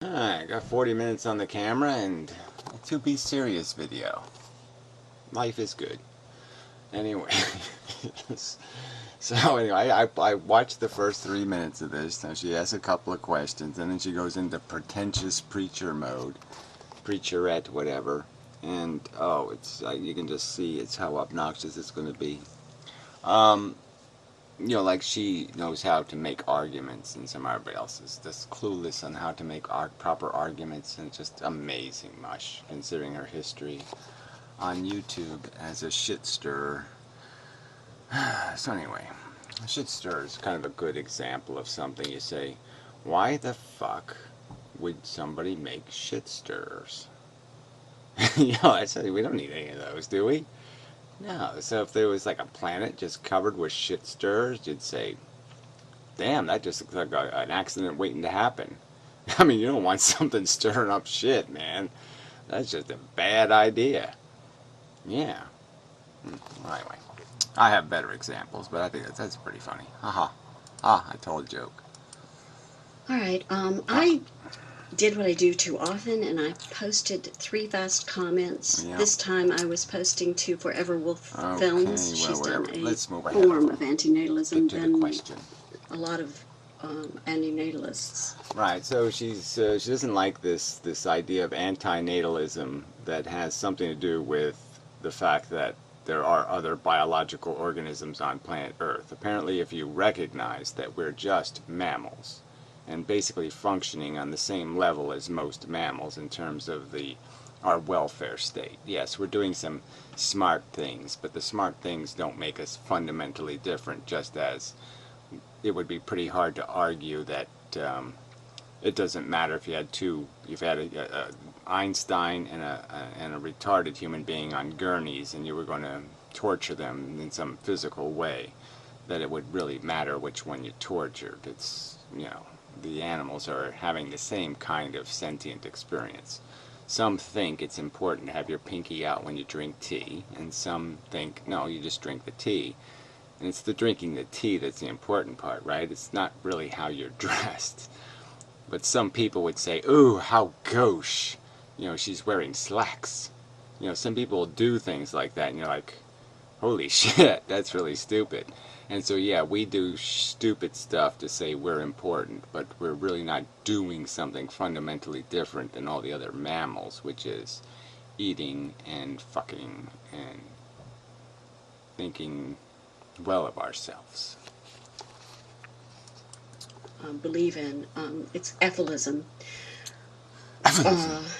Alright, got 40 minutes on the camera and a to be serious video. Life is good. Anyway, so anyway, I watched the first 3 minutes of this. Now she asks a couple of questions and then she goes into pretentious preacher mode, preacherette, whatever. And oh, it's you can just see it's how obnoxious it's going to be. Like she knows how to make arguments, and some everybody else is just clueless on how to make proper arguments, and just amazing mush, considering her history on YouTube as a shit stirrer. So anyway, a shit stirrer is kind of a good example of something you say, why the fuck would somebody make shit stirrers? I said, we don't need any of those, do we? No, so if there was like a planet just covered with shit stirrers, you'd say, damn, that just looks like an accident waiting to happen. I mean, you don't want something stirring up shit, man. That's just a bad idea. Yeah. Well, anyway, I have better examples, but I think that's pretty funny. Haha. I told a joke. Alright, I did what I do too often, and I posted 3 fast comments. Yep. This time I was posting to Forever Wolf Films. She's done a form of antinatalism than a lot of antinatalists. Right, so she doesn't like this idea of antinatalism that has something to do with the fact that there are other biological organisms on planet Earth. Apparently, if you recognize that we're just mammals, and basically functioning on the same level as most mammals in terms of our welfare state. Yes, we're doing some smart things, but the smart things don't make us fundamentally different, just as it would be pretty hard to argue that it doesn't matter if you've had a Einstein and a retarded human being on gurneys and you were going to torture them in some physical way, that it would really matter which one you tortured. It's, the animals are having the same kind of sentient experience. Some think it's important to have your pinky out when you drink tea, and some think, no, you just drink the tea. And it's the drinking the tea that's the important part, right? It's not really how you're dressed. But some people would say, ooh, how gauche. She's wearing slacks. Some people will do things like that, and you're like, holy shit, that's really stupid. And so, yeah, we do stupid stuff to say we're important, but we're really not doing something fundamentally different than all the other mammals, which is eating and fucking and thinking well of ourselves. Believe in. It's ethylism.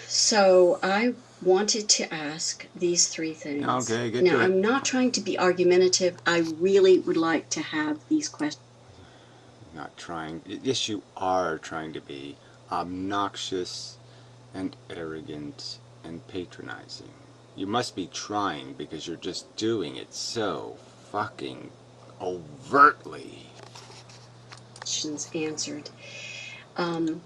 So I wanted to ask these 3 things. Okay, good. Now, I'm not trying to be argumentative. I really would like to have these questions. Not trying. Yes, you are trying to be obnoxious and arrogant and patronizing. You must be trying because you're just doing it so fucking overtly. Questions answered. And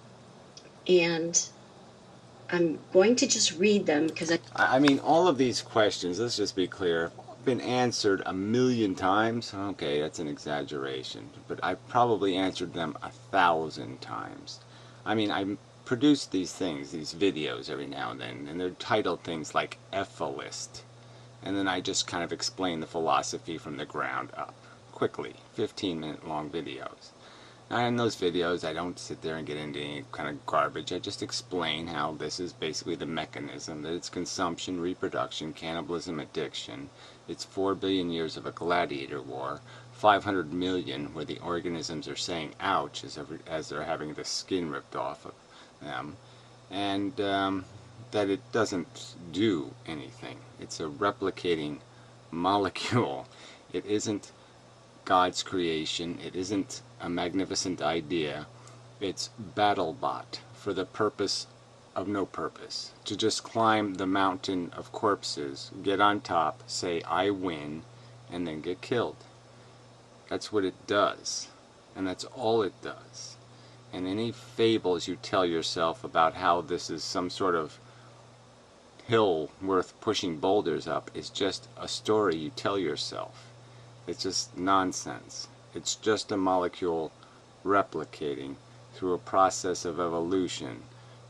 I'm going to just read them because I mean, all of these questions, let's just be clear, have been answered 1,000,000 times. Okay, that's an exaggeration, but I've probably answered them 1,000 times. I mean, I produce these things, these videos every now and then, and they're titled things like Ethylist. And then I just kind of explain the philosophy from the ground up, quickly, 15-minute long videos. Now, in those videos, I don't sit there and get into any kind of garbage. I just explain how this is basically the mechanism, that it's consumption, reproduction, cannibalism, addiction. It's 4 billion years of a gladiator war, 500 million where the organisms are saying ouch as they're having the skin ripped off of them, and that it doesn't do anything. It's a replicating molecule. It isn't God's creation. It isn't a magnificent idea. It's BattleBot for the purpose of no purpose. To just climb the mountain of corpses, get on top, say I win, and then get killed. That's what it does. And that's all it does. And any fables you tell yourself about how this is some sort of hill worth pushing boulders up is just a story you tell yourself. It's just nonsense. It's just a molecule replicating through a process of evolution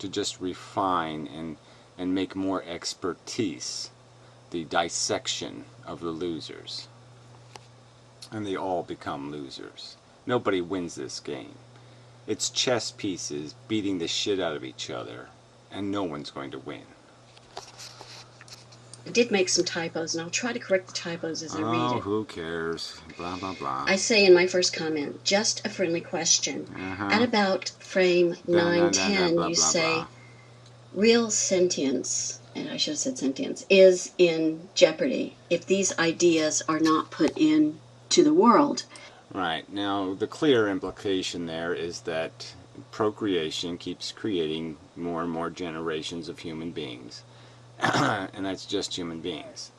to just refine and make more expertise the dissection of the losers. And they all become losers. Nobody wins this game. It's chess pieces beating the shit out of each other, and no one's going to win. I did make some typos, and I'll try to correct the typos as I read it. Oh, who cares? Blah, blah, blah. I say in my first comment, just a friendly question. At about frame 910, you say, real sentience, and I should have said sentience, is in jeopardy if these ideas are not put into the world. Right. Now, the clear implication there is that procreation keeps creating more and more generations of human beings. And that's just human beings.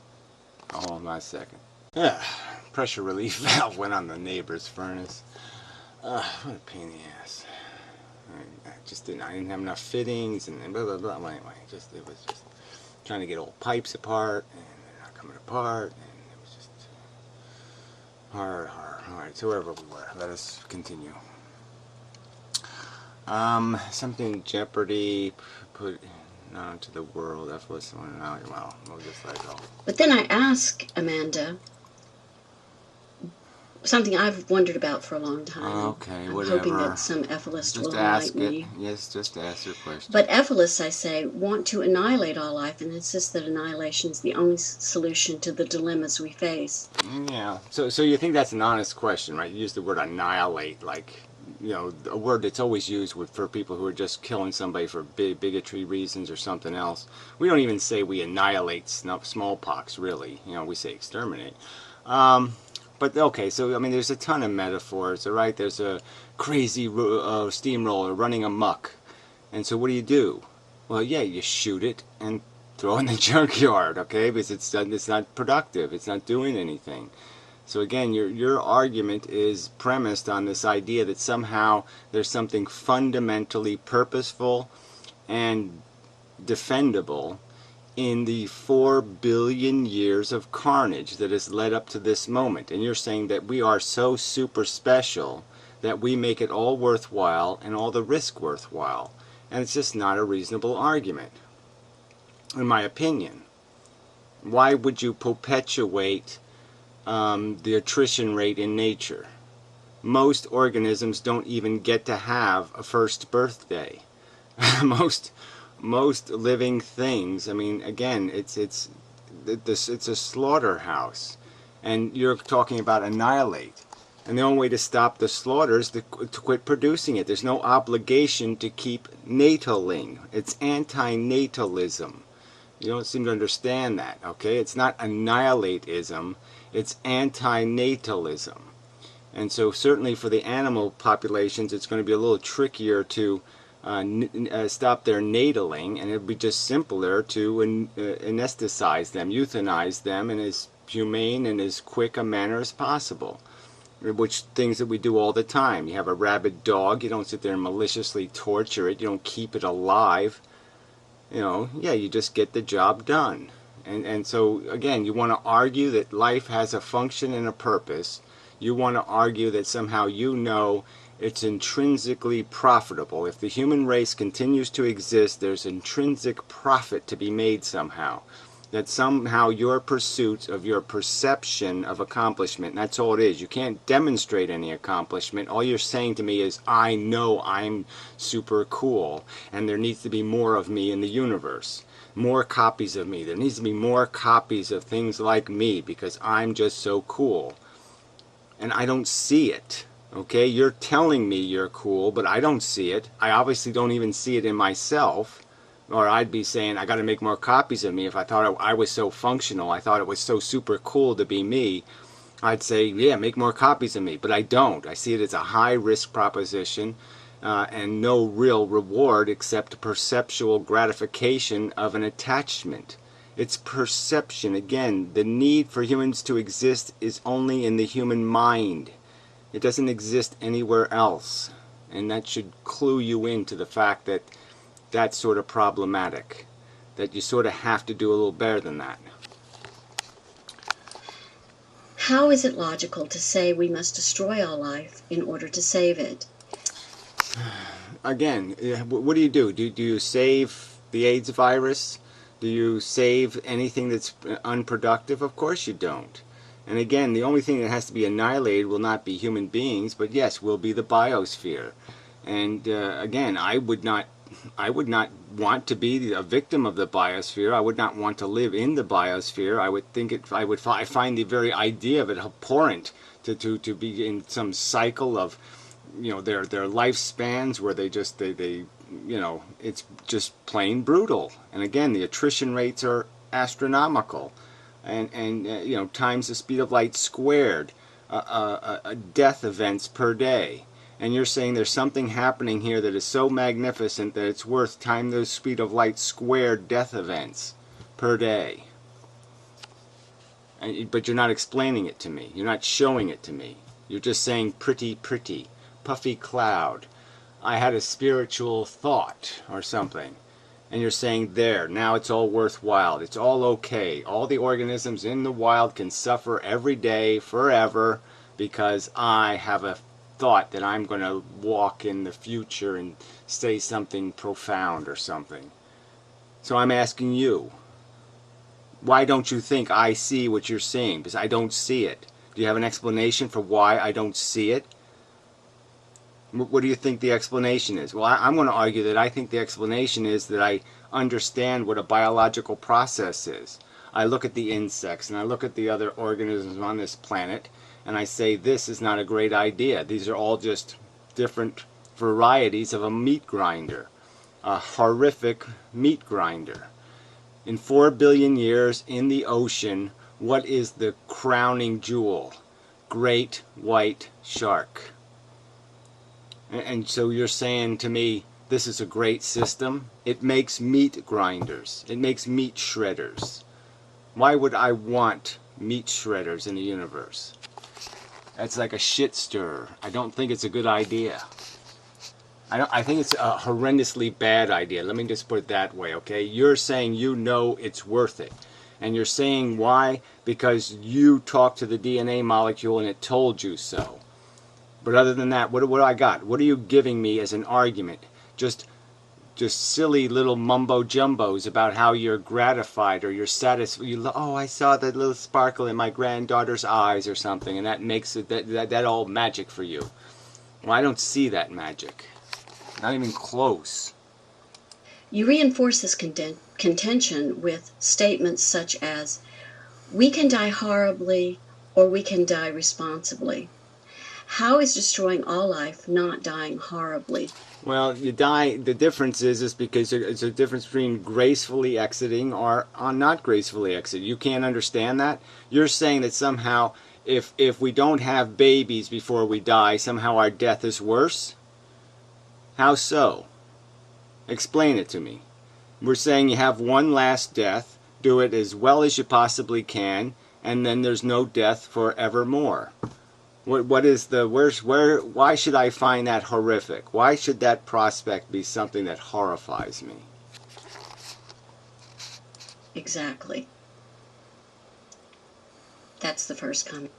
Hold on a second. Pressure relief valve went on the neighbor's furnace. What a pain in the ass. I didn't have enough fittings and blah, blah, blah. Well, anyway, it was just trying to get old pipes apart, and they're not coming apart, and it was just hard. Alright, so wherever we were, let us continue. Something Jeopardy put not into the world. That's what's going on. Well, we'll just let it go. But then I ask Amanda something I've wondered about for a long time. Okay, I'm whatever. hoping that some ethicist will ask enlighten it. me. Yes, just ask your question. But ethicists, I say, want to annihilate all life and insist that annihilation is the only solution to the dilemmas we face. Yeah. So you think that's an honest question, right? You use the word annihilate, like, you know, a word that's always used for people who are just killing somebody for bigotry reasons or something else. We don't even say we annihilate smallpox, really. You know, we say exterminate. But okay, so I mean, there's a ton of metaphors, right? There's a crazy steamroller running amok, and so what do? Well, yeah, you shoot it and throw it in the junkyard, okay? Because it's not productive, it's not doing anything. So again, your argument is premised on this idea that somehow there's something fundamentally purposeful and defendable in the 4 billion years of carnage that has led up to this moment. And you're saying that we are so super special that we make it all worthwhile and all the risk worthwhile. And it's just not a reasonable argument, in my opinion. Why would you perpetuate the attrition rate in nature? Most organisms don't even get to have a first birthday. Most living things, I mean, again, it's a slaughterhouse, and you're talking about annihilate, and the only way to stop the slaughter is to quit producing it. There's no obligation to keep nataling. It's anti-natalism. You don't seem to understand that, okay? It's not annihilateism, it's anti-natalism. And so certainly for the animal populations, it's going to be a little trickier to stop their nataling, and it would be just simpler to anesthetize them, euthanize them in as humane and as quick a manner as possible. Which things that we do all the time. You have a rabid dog, you don't sit there and maliciously torture it, you don't keep it alive. You know, yeah, you just get the job done. And so again, you want to argue that life has a function and a purpose. You want to argue that somehow you know it's intrinsically profitable. If the human race continues to exist, there's intrinsic profit to be made somehow. That somehow your pursuit of your perception of accomplishment, that's all it is. You can't demonstrate any accomplishment. All you're saying to me is, I know I'm super cool, and there needs to be more of me in the universe. More copies of me. There needs to be more copies of things like me, because I'm just so cool. And I don't see it. Okay, you're telling me you're cool, but I don't see it. I obviously don't even see it in myself. Or I'd be saying, I got to make more copies of me. If I thought I was so functional, I thought it was so super cool to be me, I'd say, yeah, make more copies of me. But I don't. I see it as a high-risk proposition and no real reward except perceptual gratification of an attachment. It's perception. Again, the need for humans to exist is only in the human mind. It doesn't exist anywhere else, and that should clue you into the fact that that's sort of problematic, that you sort of have to do a little better than that. How is it logical to say we must destroy all life in order to save it? again, what do you do? Do you save the AIDS virus? Do you save anything that's unproductive? Of course you don't. And again, the only thing that has to be annihilated will not be human beings, but yes, will be the biosphere. And again, I would not want to be a victim of the biosphere. I would not want to live in the biosphere. I would think it. I find the very idea of it abhorrent to be in some cycle of, their lifespans where they it's just plain brutal. And again, the attrition rates are astronomical, and times the speed of light squared, death events per day. And you're saying there's something happening here that is so magnificent that it's worth time the speed of light squared death events per day. But you're not explaining it to me. You're not showing it to me. You're just saying pretty, pretty, puffy cloud. I had a spiritual thought or something. And you're saying there, now it's all worthwhile. It's all okay. All the organisms in the wild can suffer every day forever because I have a thought that I'm going to walk in the future and say something profound or something. So I'm asking you, why don't you think I see what you're seeing? Because I don't see it. Do you have an explanation for why I don't see it? What do you think the explanation is? Well, I'm going to argue that I think the explanation is that I understand what a biological process is. I look at the insects and I look at the other organisms on this planet and I say this is not a great idea. These are all just different varieties of a meat grinder, a horrific meat grinder. In 4 billion years in the ocean, what is the crowning jewel? Great white shark. And so you're saying to me, this is a great system? It makes meat grinders. It makes meat shredders. Why would I want meat shredders in the universe? That's like a shit stirrer. I don't think it's a good idea. I think it's a horrendously bad idea. Let me just put it that way, okay? You're saying you know it's worth it. And you're saying why? Because you talked to the DNA molecule and it told you so. But other than that, what do I got? What are you giving me as an argument? Just silly little mumbo-jumbos about how you're gratified or you're satisfied. Oh, I saw that little sparkle in my granddaughter's eyes or something, and that makes it that all magic for you. Well, I don't see that magic. Not even close. You reinforce this contention with statements such as, we can die horribly or we can die responsibly. How is destroying all life not dying horribly? Well, you die. The difference is because it's a difference between gracefully exiting or not gracefully exiting. You can't understand that. You're saying that somehow, if we don't have babies before we die, somehow our death is worse. How so? Explain it to me. We're saying you have one last death, do it as well as you possibly can, and then there's no death forevermore. What is the why should I find that horrific? Why should that prospect be something that horrifies me? Exactly. That's the first comment.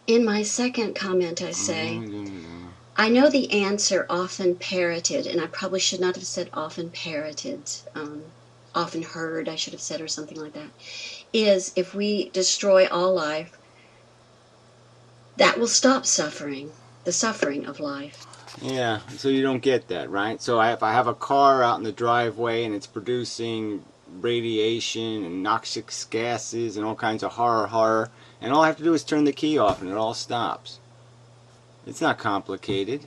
In my second comment, I say, I know the answer often parroted, and I probably should not have said often parroted, often heard, I should have said, or something like that, is if we destroy all life, that will stop suffering, the suffering of life. Yeah, so you don't get that, right? So if I have a car out in the driveway and it's producing radiation and noxious gases and all kinds of horror, and all I have to do is turn the key off and it all stops. It's not complicated.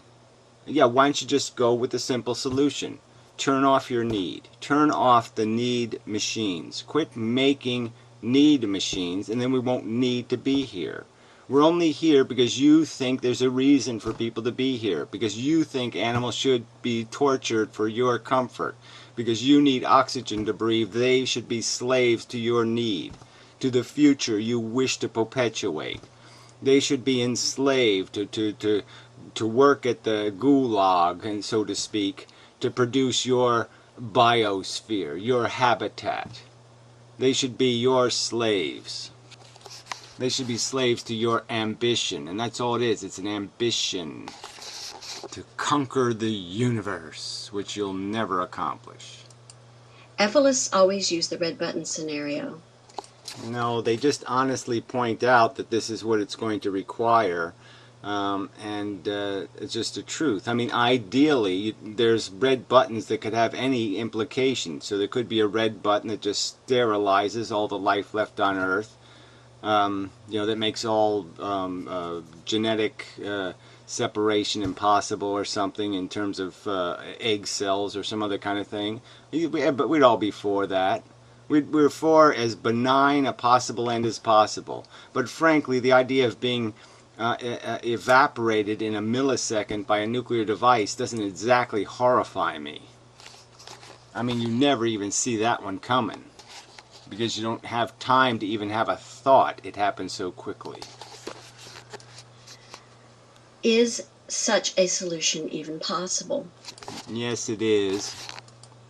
Yeah, why don't you just go with the simple solution? Turn off your need. Turn off the need machines. Quit making need machines, and then we won't need to be here. We're only here because you think there's a reason for people to be here, because you think animals should be tortured for your comfort, because you need oxygen to breathe. They should be slaves to your need, to the future you wish to perpetuate. They should be enslaved to work at the gulag, and so to speak, to produce your biosphere, your habitat. They should be your slaves. They should be slaves to your ambition, and that's all it is. It's an ambition. to conquer the universe, which you'll never accomplish. Ephilus always used the red button scenario. No, they just honestly point out that this is what it's going to require, and it's just the truth. I mean, ideally, there's red buttons that could have any implication. So there could be a red button that just sterilizes all the life left on Earth. That makes all genetic separation impossible or something in terms of egg cells or some other kind of thing. But we'd all be for that. We're for as benign a possible end as possible. But frankly, the idea of being evaporated in a millisecond by a nuclear device doesn't exactly horrify me. I mean, you never even see that one coming, because you don't have time to even have a thought. It happens so quickly. Is such a solution even possible? Yes, it is.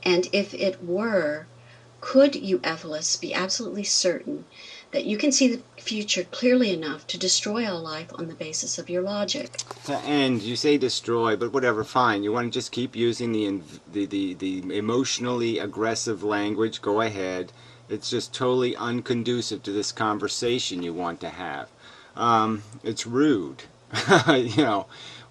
And if it were, could you, Ephilus, be absolutely certain that you can see the future clearly enough to destroy all life on the basis of your logic? To end, you say destroy, but whatever, fine. You want to just keep using the emotionally aggressive language, go ahead. It's just totally unconducive to this conversation you want to have. It's rude.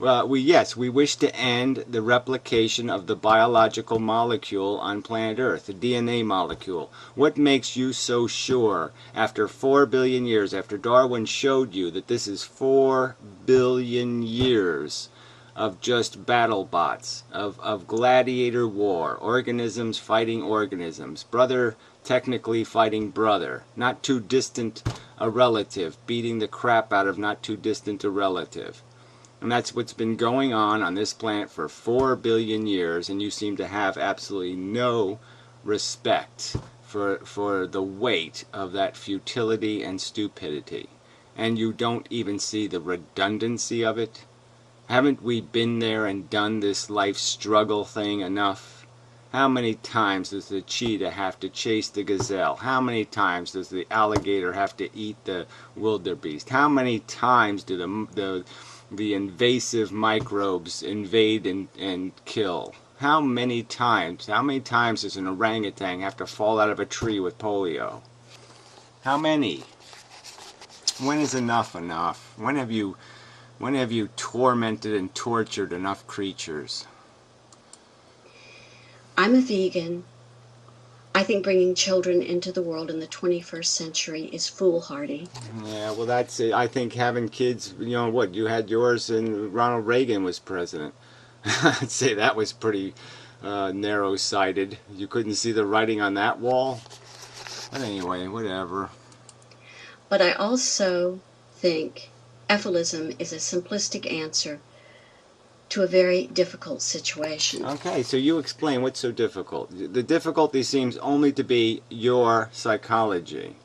Well, we wish to end the replication of the biological molecule on planet Earth, the DNA molecule. What makes you so sure, after 4 billion years, after Darwin showed you that this is 4 billion years of just battle bots, of gladiator war, organisms fighting organisms, brother technically fighting brother, not too distant a relative, beating the crap out of not too distant a relative. And that's what's been going on this planet for 4 billion years, and you seem to have absolutely no respect for the weight of that futility and stupidity. And you don't even see the redundancy of it. Haven't we been there and done this life struggle thing enough? How many times does the cheetah have to chase the gazelle? How many times does the alligator have to eat the wildebeest? How many times do the invasive microbes invade and kill? How many times does an orangutan have to fall out of a tree with polio? How many? When is enough enough? When have you tormented and tortured enough creatures? I'm a vegan. I think bringing children into the world in the 21st century is foolhardy. Yeah, well, that's it. I think having kids, you had yours and Ronald Reagan was president. I'd say that was pretty narrow-sighted. You couldn't see the writing on that wall. But anyway, whatever. But I also think Ephilism is a simplistic answer to a very difficult situation. Okay, so you explain what's so difficult. The difficulty seems only to be your psychology.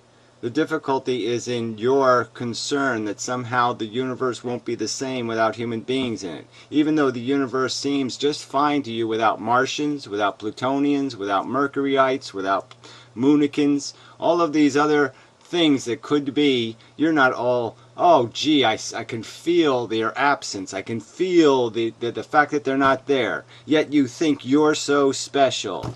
The difficulty is in your concern that somehow the universe won't be the same without human beings in it. Even though the universe seems just fine to you without Martians, without Plutonians, without Mercuryites, without Moonikins, all of these other things that could be, you're not all, oh gee, I can feel their absence, I can feel the fact that they're not there, yet you think you're so special,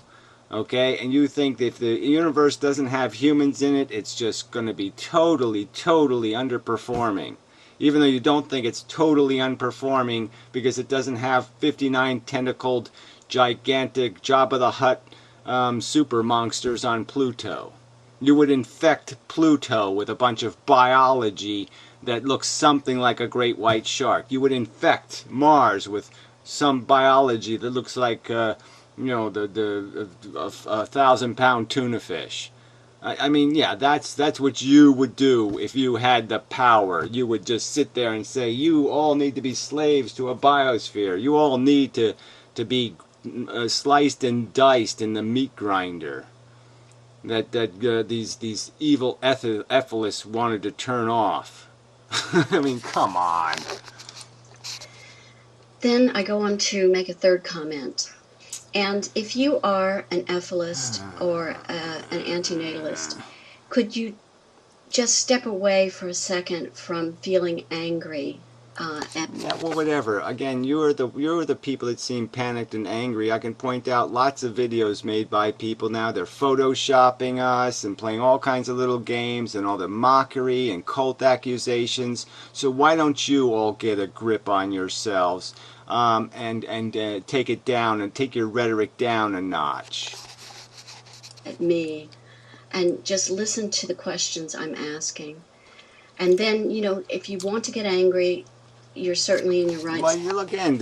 okay? And you think that if the universe doesn't have humans in it, it's just going to be totally underperforming, even though you don't think it's totally unperforming because it doesn't have 59 tentacled gigantic Jabba the Hutt super monsters on Pluto. You would infect Pluto with a bunch of biology that looks something like a great white shark. You would infect Mars with some biology that looks like, the 1,000-pound tuna fish. I mean, yeah, that's what you would do if you had the power. You would just sit there and say, you all need to be slaves to a biosphere. You all need to be sliced and diced in the meat grinder. That these evil Ephilists wanted to turn off. I mean, come on. Then I go on to make a third comment. And if you are an Ephilist or an antinatalist, could you just step away for a second from feeling angry Yeah, well, whatever. Again, you're the people that seem panicked and angry. I can point out lots of videos made by people now. They're photoshopping us and playing all kinds of little games and all the mockery and cult accusations. So why don't you all get a grip on yourselves and take it down and take your rhetoric down a notch? At me, and just listen to the questions I'm asking. And then, if you want to get angry, you're certainly in your rights. Well, you again,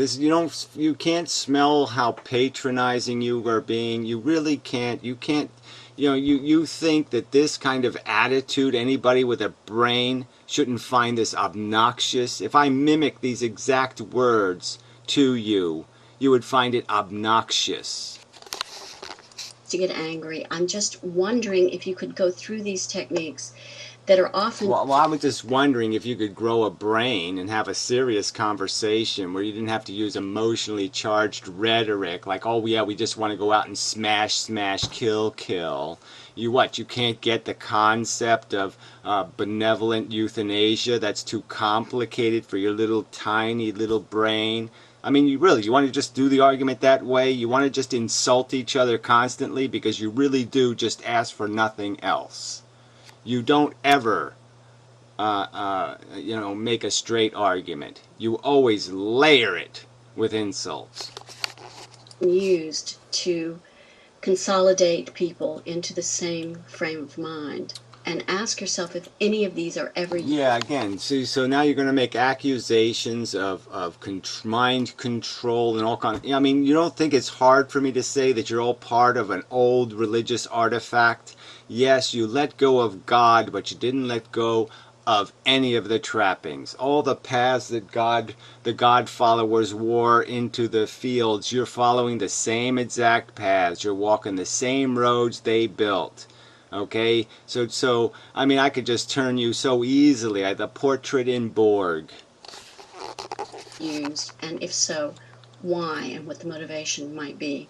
you can't smell how patronizing you are being. You really can't. You can't. You think that this kind of attitude, anybody with a brain shouldn't find this obnoxious. If I mimic these exact words to you, you would find it obnoxious. To get angry. I'm just wondering if you could go through these techniques that are often... Well, I was just wondering if you could grow a brain and have a serious conversation where you didn't have to use emotionally charged rhetoric like, oh yeah, we just want to go out and smash, smash, kill, kill. You can't get the concept of benevolent euthanasia? That's too complicated for your little tiny little brain? I mean, you want to just do the argument that way? You want to just insult each other constantly because you really do just ask for nothing else? You don't ever, make a straight argument. You always layer it with insults. Used to consolidate people into the same frame of mind. And ask yourself if any of these are ever... Yeah, again, so now you're going to make accusations of mind control and all kinds. I mean, you don't think it's hard for me to say that you're all part of an old religious artifact? Yes, you let go of God, but you didn't let go of any of the trappings. All the paths that the God followers wore into the fields, you're following the same exact paths. You're walking the same roads they built. Okay, so I mean, I could just turn you so easily. The portrait in Borg. Used, and if so, why, and what the motivation might be.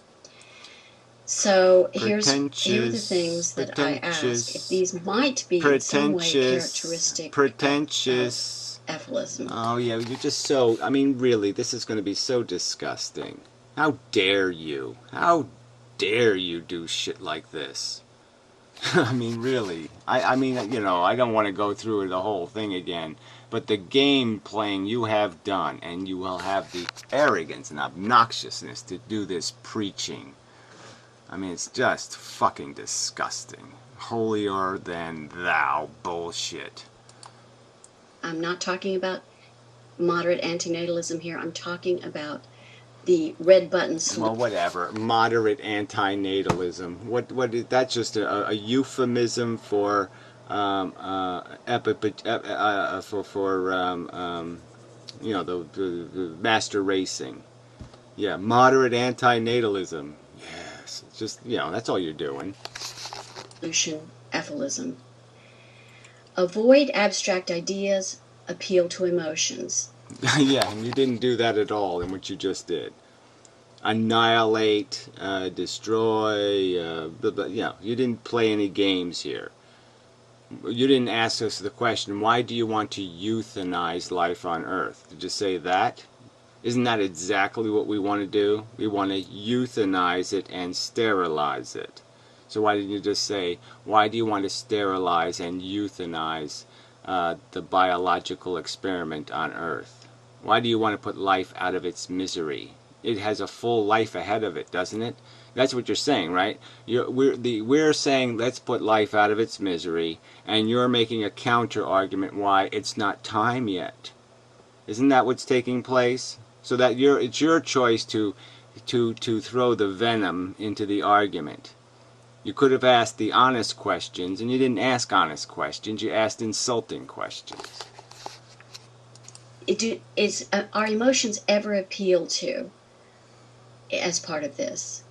So here are the things that I ask. If these might be in some way characteristic pretentious of Efilism. Oh yeah, you're just so. I mean, really, this is going to be so disgusting. How dare you? How dare you do shit like this? I mean, really. I mean, I don't want to go through the whole thing again, but the game playing you have done, and you will have the arrogance and obnoxiousness to do this preaching. I mean, it's just fucking disgusting. Holier than thou bullshit. I'm not talking about moderate antinatalism here. I'm talking about the red buttons. Well, whatever. Moderate antinatalism. What is that's just a euphemism for the master racing. Yeah, moderate antinatalism. Yes, it's just that's all you're doing. Efilism. Avoid abstract ideas. Appeal to emotions. Yeah, and you didn't do that at all in what you just did. Annihilate, destroy, you didn't play any games here. You didn't ask us the question, why do you want to euthanize life on Earth? Did you say that? Isn't that exactly what we want to do? We want to euthanize it and sterilize it. So why didn't you just say, why do you want to sterilize and euthanize the biological experiment on Earth? Why do you want to put life out of its misery? It has a full life ahead of it, doesn't it? That's what you're saying, right? We're saying let's put life out of its misery, and you're making a counter argument why it's not time yet. Isn't that what's taking place? So that it's your choice to throw the venom into the argument. You could have asked the honest questions, and you didn't ask honest questions. You asked insulting questions. Are emotions ever appealed to as part of this?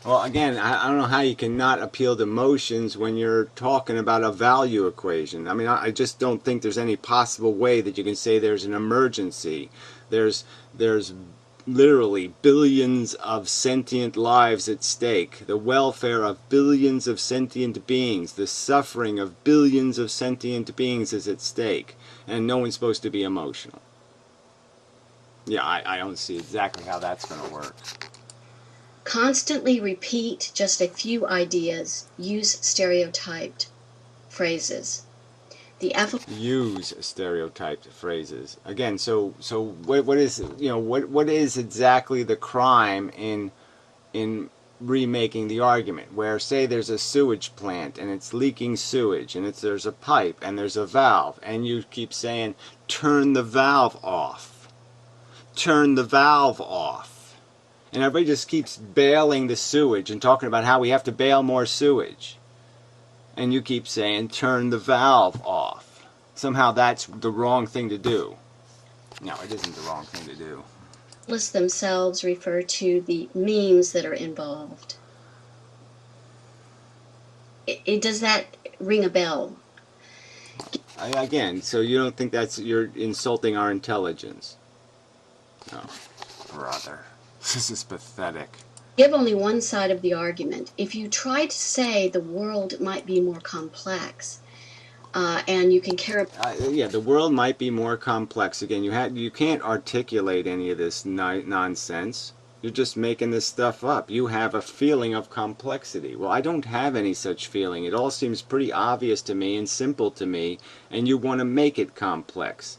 Well, again, I don't know how you can not appeal to emotions when you're talking about a value equation. I mean, I just don't think there's any possible way that you can say there's an emergency. There's literally billions of sentient lives at stake. The welfare of billions of sentient beings. The suffering of billions of sentient beings is at stake. And no one's supposed to be emotional. Yeah, I don't see exactly how that's going to work. Constantly repeat just a few ideas. Use stereotyped phrases. Use stereotyped phrases again. So what is, what is exactly the crime in remaking the argument? Where, say, there's a sewage plant and it's leaking sewage, and there's a pipe and there's a valve, and you keep saying, turn the valve off, turn the valve off, and everybody just keeps bailing the sewage and talking about how we have to bail more sewage, and you keep saying, turn the valve off. Somehow that's the wrong thing to do. No, it isn't the wrong thing to do. Themselves refer to the memes that are involved. Does that ring a bell? Again, so you don't think you're insulting our intelligence? No, brother, this is pathetic. Give only one side of the argument. If you try to say the world might be more complex, and you can care. Yeah, the world might be more complex. Again, you can't articulate any of this nonsense. You're just making this stuff up. You have a feeling of complexity. Well, I don't have any such feeling. It all seems pretty obvious to me and simple to me, and you want to make it complex.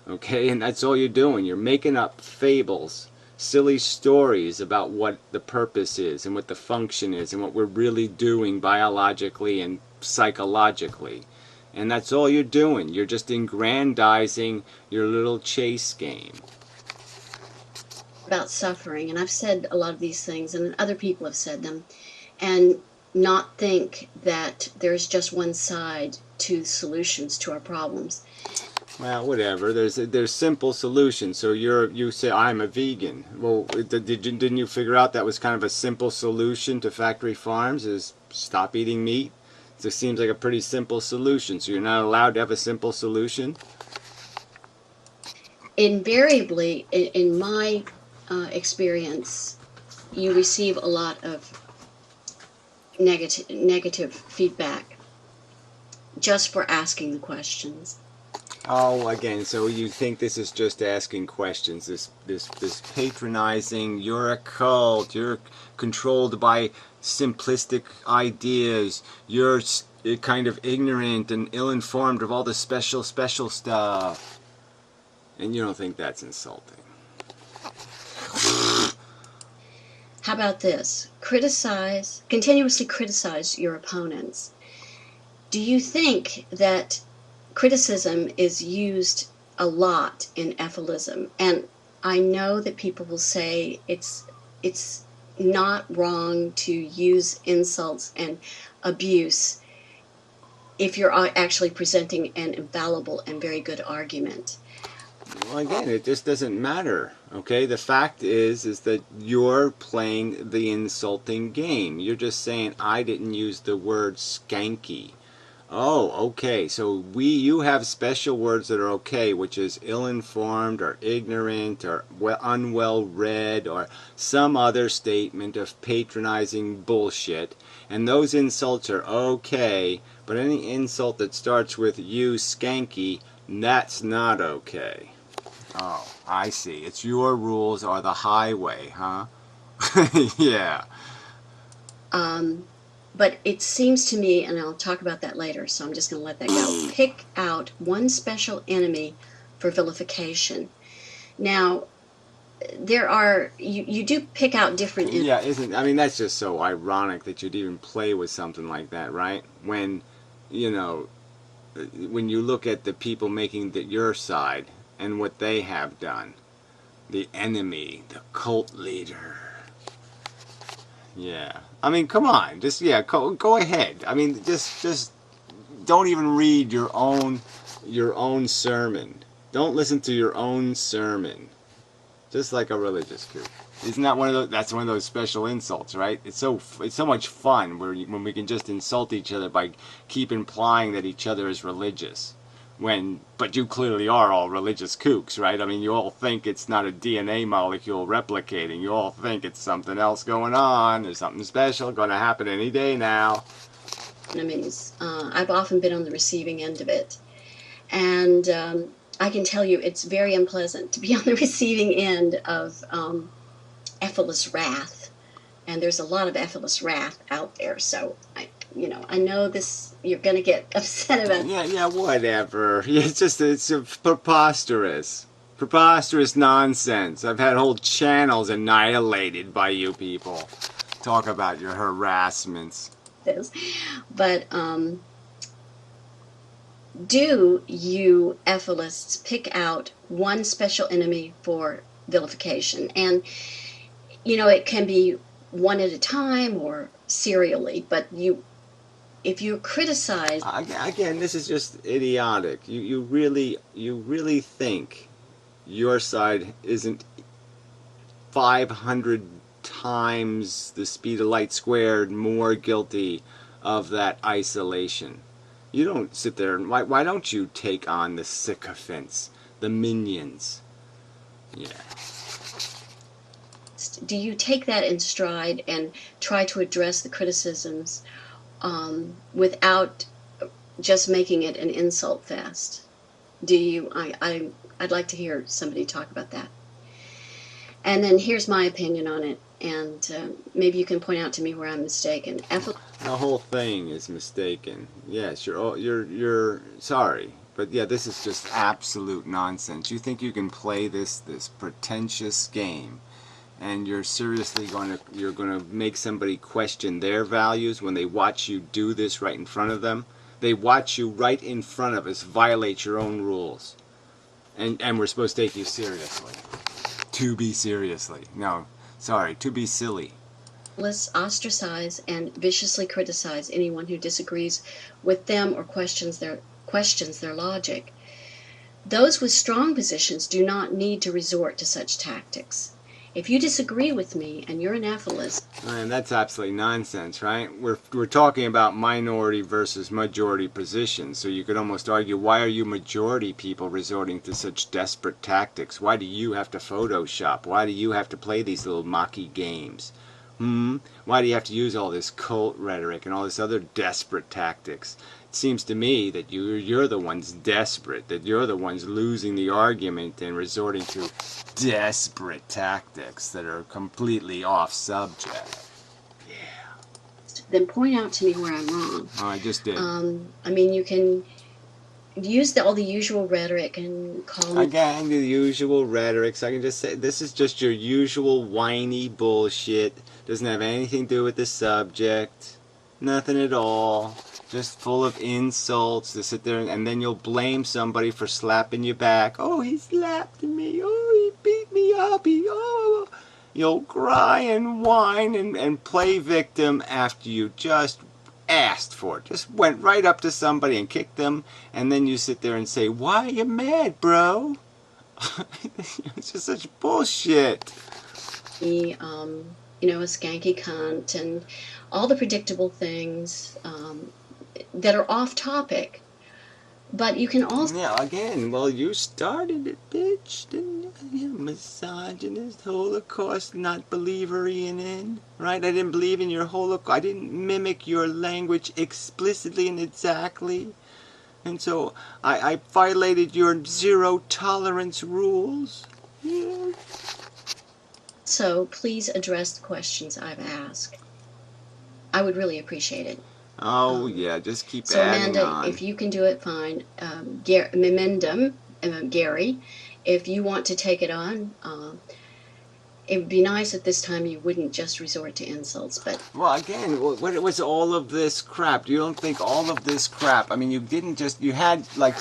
Okay, and that's all you're doing. You're making up fables, silly stories about what the purpose is and what the function is and what we're really doing biologically and psychologically. And that's all you're doing. You're just aggrandizing your little chase game. About suffering, and I've said a lot of these things, and other people have said them, and not think that there's just one side to solutions to our problems. Well, whatever. There's simple solutions. So you say, I'm a vegan. Well, didn't you figure out that was kind of a simple solution to factory farms? Is stop eating meat? So it seems like a pretty simple solution. So you're not allowed to have a simple solution? Invariably, in my experience, you receive a lot of negative feedback just for asking the questions. Oh, again, so you think this is just asking questions, this patronizing, you're a cult, you're controlled by simplistic ideas, you're kind of ignorant and ill-informed of all the special stuff. And you don't think that's insulting. How about this? Continuously criticize your opponents. Do you think that criticism is used a lot in ephilism? And I know that people will say it's not wrong to use insults and abuse if you're actually presenting an infallible and very good argument. Well, again, it just doesn't matter, okay? The fact is that you're playing the insulting game. You're just saying, I didn't use the word skanky. Oh, okay, so you have special words that are okay, which is ill-informed or ignorant or unwell-read or some other statement of patronizing bullshit, and those insults are okay, but any insult that starts with you skanky, that's not okay. Oh, I see. It's your rules are the highway, huh? Yeah. But it seems to me, and I'll talk about that later, so I'm just going to let that go. Pick out one special enemy for vilification. Now, you do pick out different enemies. Yeah, I mean, that's just so ironic that you'd even play with something like that, right? When you look at the people making your side and what they have done, the enemy, the cult leader. Yeah, I mean, come on, just go ahead. I mean, just don't even read your own sermon. Don't listen to your own sermon. Just like a religious coup. Isn't that one of those? That's one of those special insults, right? It's so much fun when we can just insult each other by keep implying that each other is religious. But you clearly are all religious kooks, right? I mean, you all think it's not a DNA molecule replicating. You all think it's something else going on. There's something special going to happen any day now. Enemies. I've often been on the receiving end of it. And I can tell you it's very unpleasant to be on the receiving end of effortless wrath, and there's a lot of effortless wrath out there. So I know this. You're going to get upset about. Yeah, whatever. It's preposterous. Preposterous nonsense. I've had whole channels annihilated by you people. Talk about your harassments. This, but do you effortists pick out one special enemy for vilification? And it can be one at a time or serially, but if you criticize. Again, this is just idiotic. You really think your side isn't 500 times the speed of light squared more guilty of that isolation? You don't sit there and why don't you take on the sycophants, the minions? Yeah. Do you take that in stride and try to address the criticisms without just making it an insult fest? Do you? I'd like to hear somebody talk about that. And then here's my opinion on it, and maybe you can point out to me where I'm mistaken. The whole thing is mistaken. Yes, you're sorry, but yeah, this is just absolute nonsense. You think you can play this pretentious game, and you're seriously going to make somebody question their values when they watch you do this right in front of them? They watch you right in front of us violate your own rules, and we're supposed to take you seriously. To be seriously. No, sorry, to be silly. Let's ostracize and viciously criticize anyone who disagrees with them or questions their logic. Those with strong positions do not need to resort to such tactics. If you disagree with me and you're an aphilist, and that's absolutely nonsense, right? We're talking about minority versus majority positions, so you could almost argue, why are you majority people resorting to such desperate tactics? Why do you have to Photoshop? Why do you have to play these little mocky games? Why do you have to use all this cult rhetoric and all this other desperate tactics? It seems to me that you're the ones desperate, that you're the ones losing the argument and resorting to desperate tactics that are completely off subject. Yeah. Then point out to me where I'm wrong. Oh, I just did. You can use all the usual rhetoric and call me. Again, the usual rhetoric. So I can just say, this is just your usual whiny bullshit. Doesn't have anything to do with the subject. Nothing at all. Just full of insults to sit there and then you'll blame somebody for slapping you back. Oh, he slapped me. Oh, he beat me up. You'll cry and whine and play victim after you just asked for it. Just went right up to somebody and kicked them, and then you sit there and say, why are you mad, bro? It's just such bullshit. A skanky cunt and all the predictable things that are off topic. But you can also... Yeah, again, well, you started it, bitch, didn't you? You misogynist, Holocaust not believer in, right? I didn't believe in your Holocaust. I didn't mimic your language explicitly and exactly. And so I violated your zero tolerance rules. Yeah. So please address the questions I've asked. I would really appreciate it. Oh, yeah, just keep so adding Amanda, on. If you can do it, fine. Gary, if you want to take it on, it would be nice at this time you wouldn't just resort to insults. But well, again, what was all of this crap? You don't think all of this crap? I mean, you had like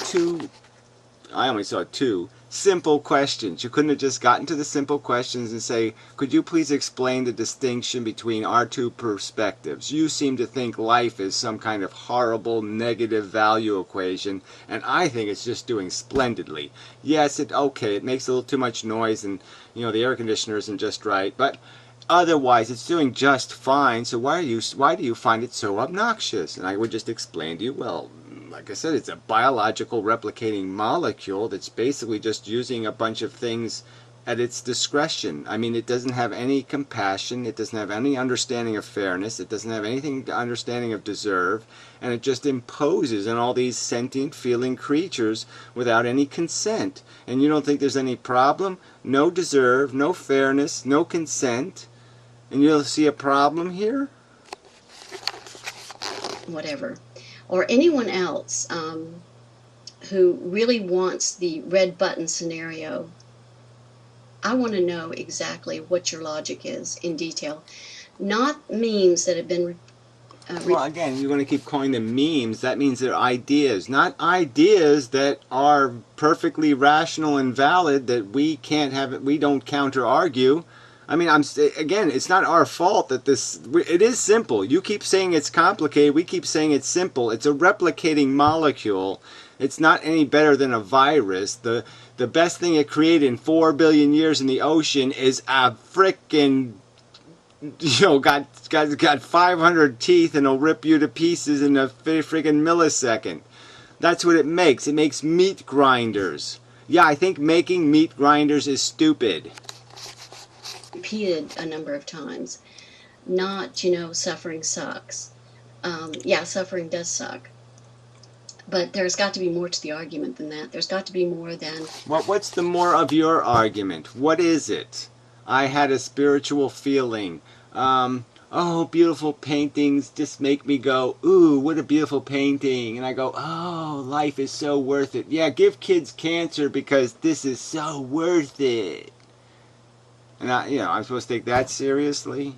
I only saw two simple questions. You couldn't have just gotten to the simple questions and say, could you please explain the distinction between our two perspectives? You seem to think life is some kind of horrible negative value equation, and I think it's just doing splendidly. Yes, it makes a little too much noise, and the air conditioner isn't just right, but otherwise it's doing just fine. So why do you find it so obnoxious? And I would just explain to you, well, like I said, it's a biological replicating molecule that's basically just using a bunch of things at its discretion. I mean, it doesn't have any compassion, it doesn't have any understanding of fairness, it doesn't have anything understanding of deserve, and it just imposes on all these sentient feeling creatures without any consent. And you don't think there's any problem? No deserve, no fairness, no consent, and you'll see a problem here? Whatever. Or anyone else who really wants the red button scenario, I want to know exactly what your logic is in detail. Not memes that have been... well, again, you're going to keep calling them memes. That means they're ideas, not ideas that are perfectly rational and valid that we can't have, we don't counter argue. I mean, again, it's not our fault that it is simple. You keep saying it's complicated. We keep saying it's simple. It's a replicating molecule. It's not any better than a virus. The best thing it created in 4 billion years in the ocean is a frickin', got 500 teeth and it'll rip you to pieces in a friggin' millisecond. That's what it makes. It makes meat grinders. Yeah, I think making meat grinders is stupid. Repeated a number of times. Not, suffering sucks. Yeah, suffering does suck. But there's got to be more to the argument than that. There's got to be more than... What's the more of your argument? What is it? I had a spiritual feeling. Oh, beautiful paintings just make me go, ooh, what a beautiful painting. And I go, oh, life is so worth it. Yeah, give kids cancer because this is so worth it. And I'm supposed to take that seriously?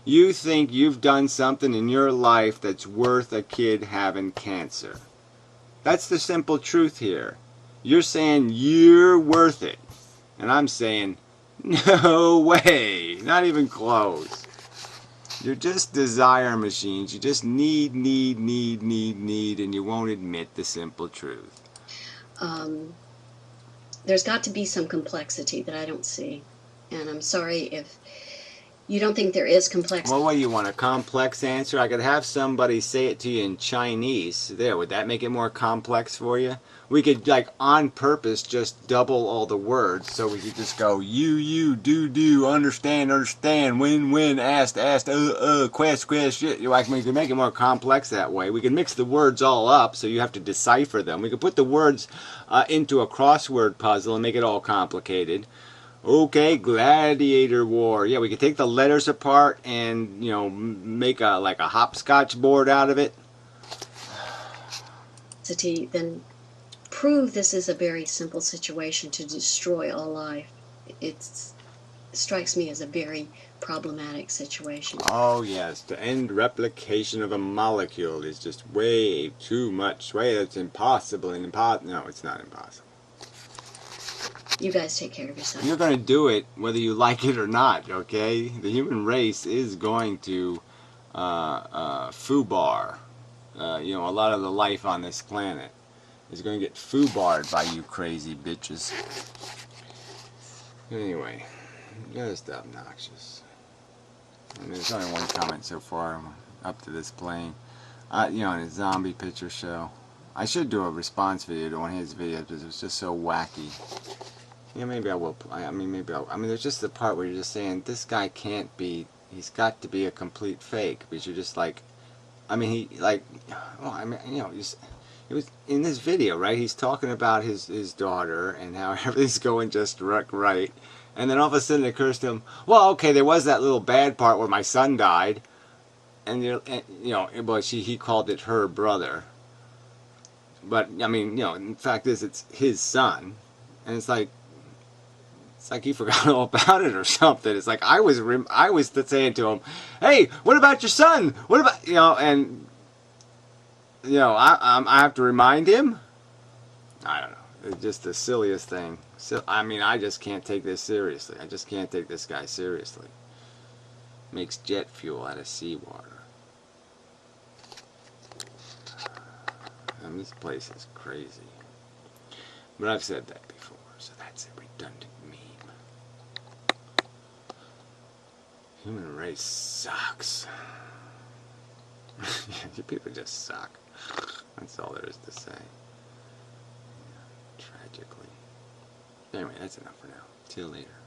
You think you've done something in your life that's worth a kid having cancer. That's the simple truth here. You're saying you're worth it. And I'm saying, no way. Not even close. You're just desire machines. You just need, and you won't admit the simple truth. There's got to be some complexity that I don't see. And I'm sorry if you don't think there is complexity. Well, what do you want, a complex answer? I could have somebody say it to you in Chinese. There, would that make it more complex for you? We could, on purpose, just double all the words, so we could just go, you, do, understand, win, asked, quest, shit. We could make it more complex that way. We could mix the words all up, so you have to decipher them. We could put the words into a crossword puzzle and make it all complicated. Okay, gladiator war. Yeah, we could take the letters apart and, make a hopscotch board out of it. Then prove this is a very simple situation to destroy all life. It strikes me as a very problematic situation. Oh, yes, to end replication of a molecule is just way too much. It's impossible. No, it's not impossible. You guys take care of yourself. You're going to do it whether you like it or not, okay? The human race is going to foobar. A lot of the life on this planet is going to get foobarred by you crazy bitches. Anyway, just obnoxious. I mean, there's only one comment so far up to this plane. In a zombie picture show. I should do a response video to one of his videos because it was just so wacky. Yeah, maybe I will. There's just the part where you're just saying, this guy can't be, he's got to be a complete fake. Because you're just like, it was in this video, right? He's talking about his daughter and how everything's going just right. And then all of a sudden it occurs to him, well, okay, there was that little bad part where my son died. And, he called it her brother. But, the fact is, it's his son. And it's like he forgot all about it or something. It's like I was saying to him, "Hey, what about your son? What about I have to remind him." I don't know. It's just the silliest thing. So I just can't take this seriously. I just can't take this guy seriously. Makes jet fuel out of seawater. This place is crazy. But I've said that before, so that's a redundant meme. Human race sucks. You people just suck. That's all there is to say. Tragically. Anyway, that's enough for now. Till later.